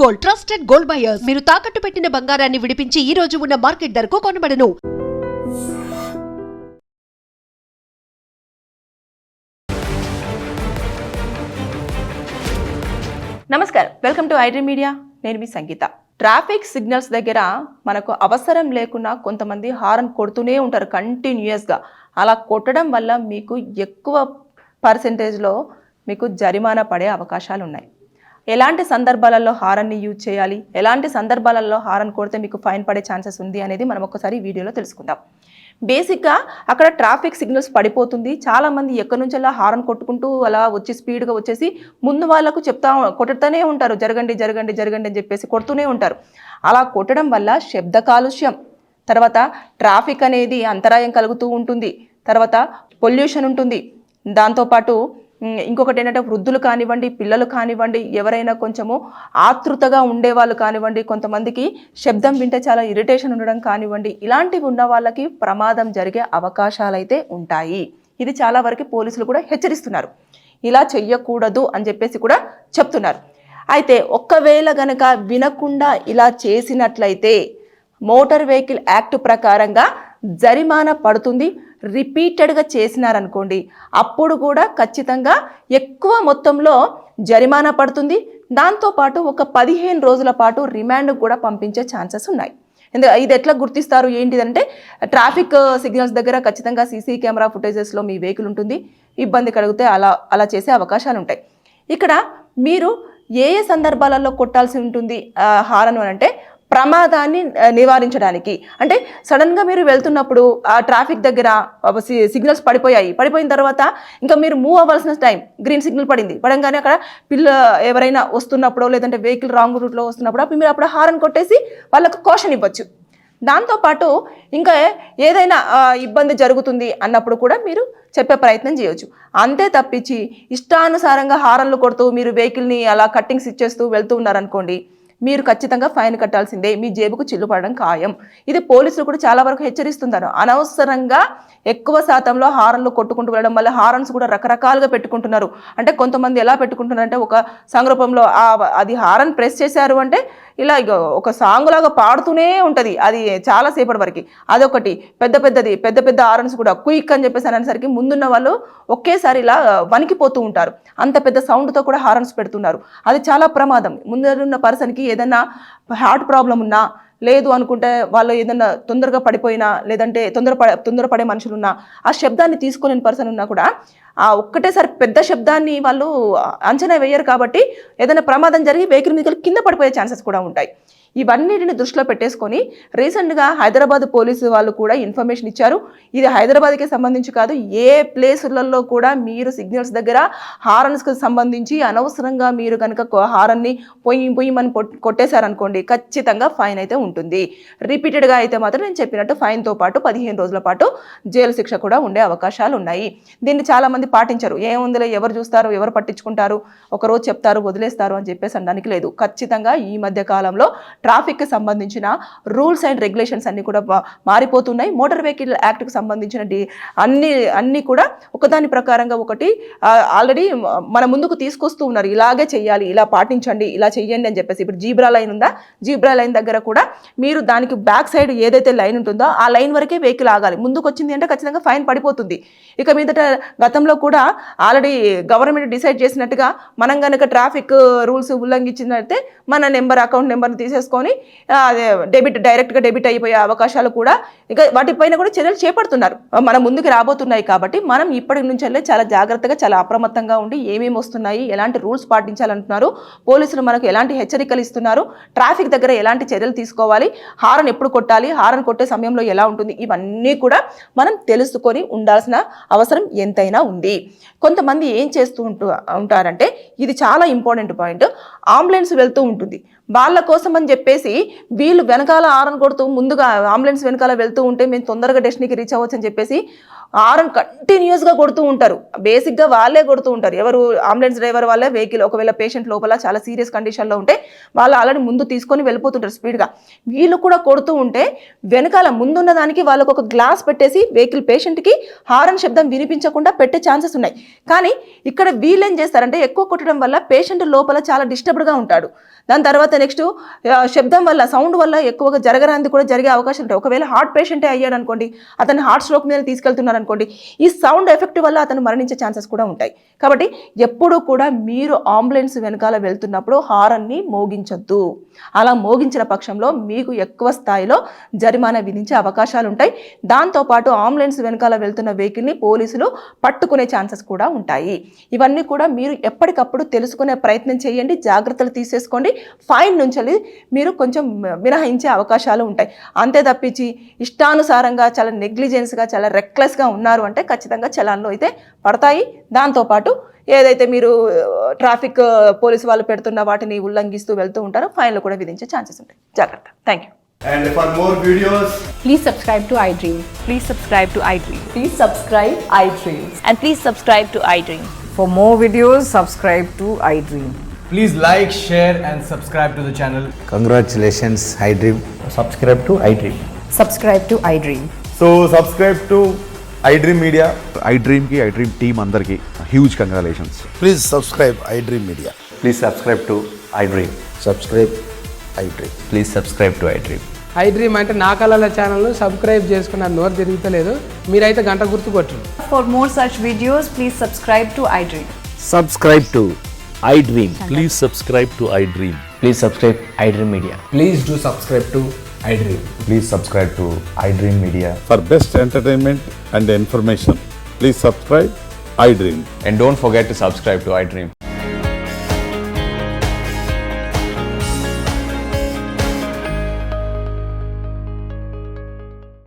Gold, trusted gold buyers. మీరు తాకట్టు పెట్టిన బంగారాన్ని విడిపించి ఈ రోజు ఉన్న మార్కెట్ ధరకు కొనబడను. నమస్కారం, వెల్కమ్ టు ఐడ్రీమ్ మీడియా. నేను మీ సంగీత. ట్రాఫిక్ సిగ్నల్స్ దగ్గర మనకు అవసరం లేకున్నా కొంతమంది హారన్ కొడుతూనే ఉంటారు కంటిన్యూయస్గా. అలా కొట్టడం వల్ల మీకు ఎక్కువ పర్సెంటేజ్లో మీకు జరిమానా పడే అవకాశాలు ఉన్నాయి. ఎలాంటి సందర్భాలలో హారన్ని యూజ్ చేయాలి, ఎలాంటి సందర్భాలలో హారన్ కొడితే మీకు ఫైన్ పడే ఛాన్సెస్ ఉంది అనేది మనం ఒకసారి వీడియోలో తెలుసుకుందాం. బేసిక్గా అక్కడ ట్రాఫిక్ సిగ్నల్స్ పడిపోతుంది, చాలామంది ఎక్కడి నుంచి అలా హారన్ కొట్టుకుంటూ అలా వచ్చి స్పీడ్గా వచ్చేసి ముందు వాళ్ళకు కొట్టుతూనే ఉంటారు, జరగండి జరగండి జరగండి అని చెప్పేసి కొడుతూనే ఉంటారు. అలా కొట్టడం వల్ల శబ్ద కాలుష్యం, తర్వాత ట్రాఫిక్ అనేది అంతరాయం కలుగుతూ ఉంటుంది, తర్వాత పొల్యూషన్ ఉంటుంది. దాంతోపాటు ఇంకొకటి ఏంటంటే వృద్ధులు కానివ్వండి, పిల్లలు కానివ్వండి, ఎవరైనా కొంచెము ఆతృతగా ఉండేవాళ్ళు కానివ్వండి, కొంతమందికి శబ్దం వింటే చాలా ఇరిటేషన్ ఉండడం కానివ్వండి, ఇలాంటివి ఉన్న వాళ్ళకి ప్రమాదం జరిగే అవకాశాలు అయితే ఉంటాయి. ఇది చాలా వరకు పోలీసులు కూడా హెచ్చరిస్తున్నారు, ఇలా చెయ్యకూడదు అని చెప్పేసి కూడా చెప్తున్నారు. అయితే ఒక్కవేళ గనక వినకుండా ఇలా చేసినట్లయితే మోటార్ వెహికల్ యాక్ట్ ప్రకారంగా జరిమానా పడుతుంది. రిపీటెడ్గా చేసినారనుకోండి, అప్పుడు కూడా ఖచ్చితంగా ఎక్కువ మొత్తంలో జరిమానా పడుతుంది. దాంతోపాటు ఒక 15 రోజుల పాటు రిమాండ్కి కూడా పంపించే ఛాన్సెస్ ఉన్నాయి. ఇది ఎట్లా గుర్తిస్తారు ఏంటిదంటే, ట్రాఫిక్ సిగ్నల్స్ దగ్గర ఖచ్చితంగా సీసీ కెమెరా ఫుటేజెస్లో మీ వెహికల్ ఉంటుంది. ఇబ్బంది కలిగితే అలా చేసే అవకాశాలు ఉంటాయి. ఇక్కడ మీరు ఏ సందర్భాలలో కొట్టాల్సి ఉంటుంది హారన్ అంటే, ప్రమాదాన్ని నివారించడానికి. అంటే సడన్గా మీరు వెళ్తున్నప్పుడు ఆ ట్రాఫిక్ దగ్గర సిగ్నల్స్ పడిపోయిన తర్వాత ఇంకా మీరు మూవ్ అవ్వాల్సిన టైం, గ్రీన్ సిగ్నల్ పడంగానే అక్కడ ఎవరైనా వస్తున్నప్పుడు లేదంటే వెహికల్ రాంగ్ రూట్లో వస్తున్నప్పుడు మీరు అప్పుడు హారన్ కొట్టేసి వాళ్ళకు కాషన్ ఇవ్వచ్చు. దాంతోపాటు ఇంకా ఏదైనా ఇబ్బంది జరుగుతుంది అన్నప్పుడు కూడా మీరు చెప్పే ప్రయత్నం చేయవచ్చు. అంతే తప్పించి ఇష్టానుసారంగా హారన్లు కొడుతూ మీరు వెహికల్ని అలా కట్టింగ్స్ ఇచ్చేస్తూ వెళ్తూ ఉన్నారనుకోండి, మీరు ఖచ్చితంగా ఫైన్ కట్టాల్సిందే, మీ జేబుకు చిల్లు పడడం ఖాయం. ఇది పోలీసులు కూడా చాలా వరకు హెచ్చరిస్తున్నారు. అనవసరంగా ఎక్కువ శాతంలో హారన్లు కొట్టుకుంటూ వెళ్ళడం వల్ల హారన్స్ కూడా రకరకాలుగా పెట్టుకుంటున్నారు. అంటే కొంతమంది ఎలా పెట్టుకుంటున్నారంటే, ఒక సందర్భంలో అది హారన్ ప్రెస్ చేశారు అంటే ఇలా ఒక సాంగ్ లాగా పాడుతూనే ఉంటుంది అది చాలాసేపటి వరకు. అదొకటి. పెద్ద పెద్ద హారన్స్ కూడా క్విక్ అని చెప్పేసి అనేసరికి ముందున్న వాళ్ళు ఒకేసారి ఇలా వణికిపోతూ ఉంటారు. అంత పెద్ద సౌండ్తో కూడా హారన్స్ పెడుతున్నారు. అది చాలా ప్రమాదం. ముందున్న పర్సన్కి ఏదైనా హార్ట్ ప్రాబ్లం ఉన్నా, లేదు అనుకుంటే వాళ్ళు ఏదన్నా తొందరగా పడిపోయినా, లేదంటే తొందరపడే మనుషులున్నా, ఆ శబ్దాన్ని తీసుకోలేని పర్సన్ ఉన్నా కూడా ఆ ఒక్కటేసారి పెద్ద శబ్దాన్ని వాళ్ళు అంచనా వేయరు. కాబట్టి ఏదైనా ప్రమాదం జరిగి వెహికల్ మీద కింద పడిపోయే ఛాన్సెస్ కూడా ఉంటాయి. ఇవన్నిటిని దృష్టిలో పెట్టేసుకొని రీసెంట్గా హైదరాబాద్ పోలీసు వాళ్ళు కూడా ఇన్ఫర్మేషన్ ఇచ్చారు. ఇది హైదరాబాద్కే సంబంధించి కాదు, ఏ ప్లేసులలో కూడా మీరు సిగ్నల్స్ దగ్గర హారన్స్కి సంబంధించి అనవసరంగా మీరు కనుక హారన్ని పొయ్యిమని కొట్టేశారనుకోండి, ఖచ్చితంగా ఫైన్ అయితే ఉంటుంది. రిపీటెడ్గా అయితే మాత్రం నేను చెప్పినట్టు ఫైన్తో పాటు 15 రోజుల పాటు జైలు శిక్ష కూడా ఉండే అవకాశాలు ఉన్నాయి. దీన్ని చాలామంది పాటించరు. ఏముందిలే, ఎవరు చూస్తారు, ఎవరు పట్టించుకుంటారు, ఒకరోజు చెప్తారు వదిలేస్తారు అని చెప్పేసి అనడానికి లేదు. ఖచ్చితంగా ఈ మధ్య కాలంలో ట్రాఫిక్కి సంబంధించిన రూల్స్ అండ్ రెగ్యులేషన్స్ అన్నీ కూడా మారిపోతున్నాయి. మోటార్ వెహికల్ యాక్ట్కి సంబంధించిన అన్నీ కూడా ఒకదాని ప్రకారంగా ఒకటి ఆల్రెడీ మన ముందుకు తీసుకొస్తూ ఉన్నారు. ఇలాగే చెయ్యాలి, ఇలా పాటించండి, ఇలా చెయ్యండి అని చెప్పేసి. ఇప్పుడు జీబ్రా లైన్ ఉందా, జీబ్రా లైన్ దగ్గర కూడా మీరు దానికి బ్యాక్ సైడ్ ఏదైతే లైన్ ఉంటుందో ఆ లైన్ వరకే వెహికల్ ఆగాలి. ముందుకు వచ్చింది అంటే ఖచ్చితంగా ఫైన్ పడిపోతుంది. ఇక మీదట గతంలో కూడా ఆల్రెడీ గవర్నమెంట్ డిసైడ్ చేసినట్టుగా మనం కనుక ట్రాఫిక్ రూల్స్ ఉల్లంఘించినట్టే మన అకౌంట్ నెంబర్ని తీసేసుకొని డైరెక్ట్గా డెబిట్ అయిపోయే అవకాశాలు కూడా ఇక వాటిపైన కూడా చర్యలు చేపడుతున్నారు. మన ముందుకు రాబోతున్నాయి. కాబట్టి మనం ఇప్పటి నుంచే చాలా జాగ్రత్తగా, చాలా అప్రమత్తంగా ఉండి ఏమేమి వస్తున్నాయి, ఎలాంటి రూల్స్ పాటించాలంటున్నారు, పోలీసులు మనకు ఎలాంటి హెచ్చరికలు ఇస్తున్నారు, ట్రాఫిక్ దగ్గర ఎలాంటి చర్యలు తీసుకోవాలి, హారన్ ఎప్పుడు కొట్టాలి, హారన్ కొట్టే సమయంలో ఎలా ఉంటుంది, ఇవన్నీ కూడా మనం తెలుసుకొని ఉండాల్సిన అవసరం ఎంతైనా ఉంది. కొంతమంది ఏం చేస్తూ ఉంటారంటే, ఇది చాలా ఇంపార్టెంట్ పాయింట్, అంబులెన్స్ వెళ్తూ ఉంటుంది, వాళ్ళ కోసం అని చెప్పేసి వీళ్ళు వెనకాల హారన్ కొడుతూ ముందుగా అంబులెన్స్ వెనకాల వెళ్తూ ఉంటే మేము తొందరగా డెస్టినీకి రీచ్ అవ్వచ్చు అని చెప్పేసి హారన్ కంటిన్యూస్గా కొడుతూ ఉంటారు. బేసిక్గా వాళ్ళే కొడుతూ ఉంటారు. ఎవరు? అంబులెన్స్ డ్రైవర్ వాళ్ళే వెహికల్. ఒకవేళ పేషెంట్ లోపల చాలా సీరియస్ కండిషన్లో ఉంటే వాళ్ళు ఆల్రెడీ ముందు తీసుకొని వెళ్ళిపోతుంటారు స్పీడ్గా. వీళ్ళు కూడా కొడుతూ ఉంటే వెనకాల ముందున్న దానికి వాళ్ళకు ఒక గ్లాస్ పెట్టేసి వెహికల్ పేషెంట్కి హారన్ శబ్దం వినిపించకుండా పెట్టే ఛాన్సెస్ ఉన్నాయి. కానీ ఇక్కడ వీళ్ళు ఏం చేస్తారంటే, ఎక్కువ కొట్టడం వల్ల పేషెంట్ లోపల చాలా డిస్టర్బ్ అన్కంఫర్టబుల్గా ఉంటాడు. దాని తర్వాత నెక్స్ట్ శబ్దం వల్ల, సౌండ్ వల్ల ఎక్కువగా జరగరాంది కూడా జరిగే అవకాశం ఉంటాయి. ఒకవేళ హార్ట్ పేషెంటే అయ్యాడు అనుకోండి, అతన్ని హార్ట్ స్ట్రోక్ మీద తీసుకెళ్తున్నారు అనుకోండి, ఈ సౌండ్ ఎఫెక్ట్ వల్ల అతను మరణించే ఛాన్సెస్ కూడా ఉంటాయి. కాబట్టి ఎప్పుడూ కూడా మీరు అంబులెన్స్ వెనకాల వెళ్తున్నప్పుడు హారన్ని మోగించొద్దు. అలా మోగించిన పక్షంలో మీకు ఎక్కువ స్థాయిలో జరిమానా విధించే అవకాశాలు ఉంటాయి. దాంతోపాటు అంబులెన్స్ వెనకాల వెళ్తున్న వెహికల్ని పోలీసులు పట్టుకునే ఛాన్సెస్ కూడా ఉంటాయి. ఇవన్నీ కూడా మీరు ఎప్పటికప్పుడు తెలుసుకునే ప్రయత్నం చేయండి, జాగ్రత్తలు తీసేసుకోండి. ఫైన్ నుంచి మీరు కొంచెం మినహాయించే అవకాశాలు ఉంటాయి. అంతే తప్పించి ఇష్టానుసారంగా చాలా నెగ్లిజెన్స్గా, చాలా రెక్లెస్గా ఉన్నారు అంటే ఖచ్చితంగా చలాన్లు అయితే పడతాయి. దాంతోపాటు ఏదైతే మీరు ట్రాఫిక్ పోలీసు వాళ్ళు పెడుతున్న వాటిని ఉల్లంఘిస్తూ వెళ్తూ ఉంటారో ఫైన్లు కూడా విధించే ఛాన్సెస్ ఉంటాయి. జాగ్రత్త. Thank you. And for more videos, Please subscribe to iDream. Please subscribe to iDream. Please subscribe iDream. And please subscribe to iDream. For more videos, subscribe to iDream. please like, share and subscribe to the channel. Congratulations, iDream. subscribe to iDream. Subscribe to iDream. So subscribe to iDream Media. iDream ki iDream team andarki huge congratulations. Please subscribe iDream Media. Please subscribe to iDream. Subscribe iDream. Please subscribe to iDream. iDream అంటే నా కళల ఛానల్ను subscribe చేసుకున్న నోరు తిరుగుతలేదు, మీరైతే గంట గుర్తు కొట్టండి. For more such videos, please subscribe to iDream. Subscribe to iDream. Please subscribe to iDream. Please subscribe iDream Media. Please do subscribe to iDream. Please subscribe to iDream Media. For best entertainment and information, please subscribe iDream. And don't forget to subscribe to iDream.